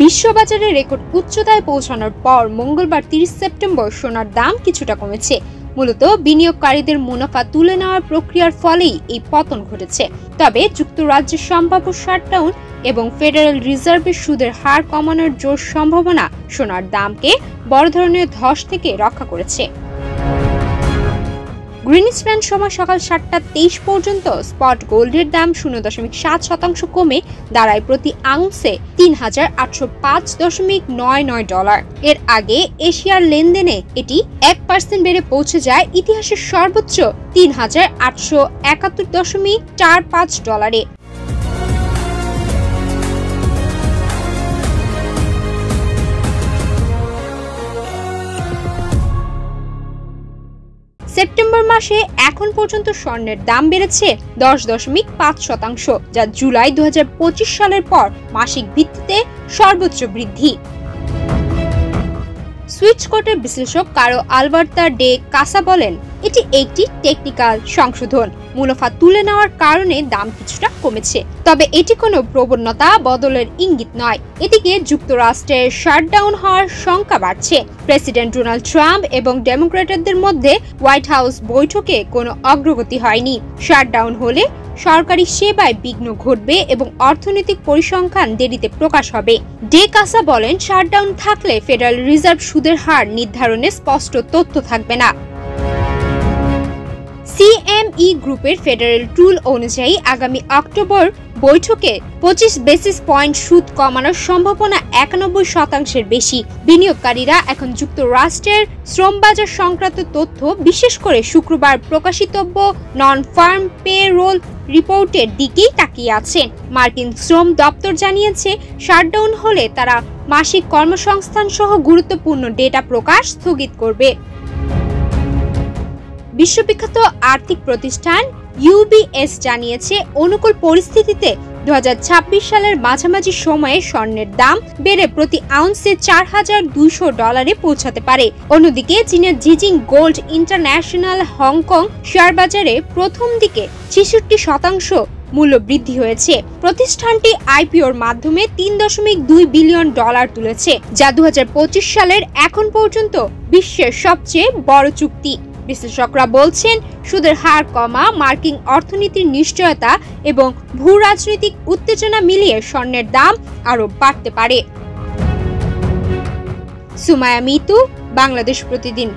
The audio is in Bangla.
বিশ্ববাজারে রেকর্ড উচ্চতায় পৌঁছানোর পর মঙ্গলবার 30 সেপ্টেম্বর সোনার দাম কিছুটা কমেছে। মূলত বিনিয়োগকারীদের মুনাফা তুলে নেওয়ার প্রক্রিয়ার ফলেই এই পতন ঘটেছে। তবে যুক্তরাজ্যের সম্ভাব্য শাটডাউন এবং ফেডারেল রিজার্ভের সুদের হার কমানোর জোর সম্ভাবনা সোনার দামকে বড় ধরনের ধস থেকে রক্ষা করেছে। গ্রিনিচ ম্যান সময় সকাল 7টা 23 পর্যন্ত স্পট গোল্ডের দাম 0.7% কমে দাঁড়ায় প্রতি আউন্সে $3085.99। এর আগে এশিয়ার লেনদেনে এটি 1% বেড়ে পৌঁছে যায় ইতিহাসের সর্বোচ্চ $3871.45। সেপ্টেম্বর মাসে এখন পর্যন্ত স্বর্ণের দাম বেড়েছে 10.5%, যা জুলাই 2025 সালের পর মাসিক ভিত্তিতে সর্বোচ্চ বৃদ্ধি। সুইচ কোটের বিশ্লেষক কারো আলবার্তা ডে কাসা বলেন, এটি একটি টেকনিক্যাল সংশোধন, মুনাফা তুলে নেওয়ার কারণে দাম কিছুটা কমেছে, তবে এটি কোনো প্রবণতা বদলের ইঙ্গিত নয়। এদিকে যুক্তরাষ্ট্রের শাটডাউন হওয়ার শঙ্কা বাড়ছে। প্রেসিডেন্ট ডোনাল্ড ট্রাম্প এবং ডেমোক্র্যাটদের মধ্যে হোয়াইট হাউস বৈঠকে কোনো অগ্রগতি হয়নি। শাটডাউন হলে সরকারি সেবায় বিঘ্ন ঘটবে এবং অর্থনৈতিক পরিসংখ্যান দেরিতে প্রকাশ হবে। ডে কাসা বলেন, শাটডাউন থাকলে ফেডারেল রিজার্ভ সুদের হার নির্ধারণে স্পষ্ট তথ্য থাকবে না। সিএমই গ্রুপের ফেডারেল টুল অনুযায়ী আগামী অক্টোবর বৈঠকে 25 বেসিস পয়েন্ট সুদ কমানোর সম্ভাবনা 91% বেশি। বিনিয়োগকারীরা এখন যুক্তরাষ্ট্রের শ্রম বাজার সংক্রান্ত তথ্য, বিশেষ করে শুক্রবার প্রকাশিতব্য নন ফার্ম পে রোল রিপোর্টের দিকেই তাকিয়ে আছেন। মার্কিন শ্রম দপ্তর জানিয়েছে, শাটডাউন হলে তারা মাসিক কর্মসংস্থান সহ গুরুত্বপূর্ণ ডেটা প্রকাশ স্থগিত করবে। বিশ্ববিখ্যাত আর্থিক প্রতিষ্ঠান ইউবিএস জানিয়েছে, অনুকূল পরিস্থিতিতে 2026 সালের মাঝামাঝি সময়ে স্বর্ণের দাম বেড়ে প্রতি আউন্সে $4200 পৌঁছাতে পারে। অন্যদিকে চীনের জিজিং গোল্ড ইন্টারন্যাশনাল হংকং শেয়ার বাজারে প্রথম দিকে 66% মূল্য বৃদ্ধি হয়েছে। প্রতিষ্ঠানটি আইপিওর মাধ্যমে $3.2 বিলিয়ন তুলেছে, যা 2025 সালের এখন পর্যন্ত বিশ্বের সবচেয়ে বড় চুক্তি। বিশ্লেষকরা বলছেন, সুদের হার কমা, মার্কিন অর্থনীতির নিশ্চয়তা এবং ভূ রাজনৈতিক উত্তেজনা মিলিয়ে স্বর্ণের দাম আরও বাড়তে পারে। সুমায়া মিতু, বাংলাদেশ প্রতিদিন।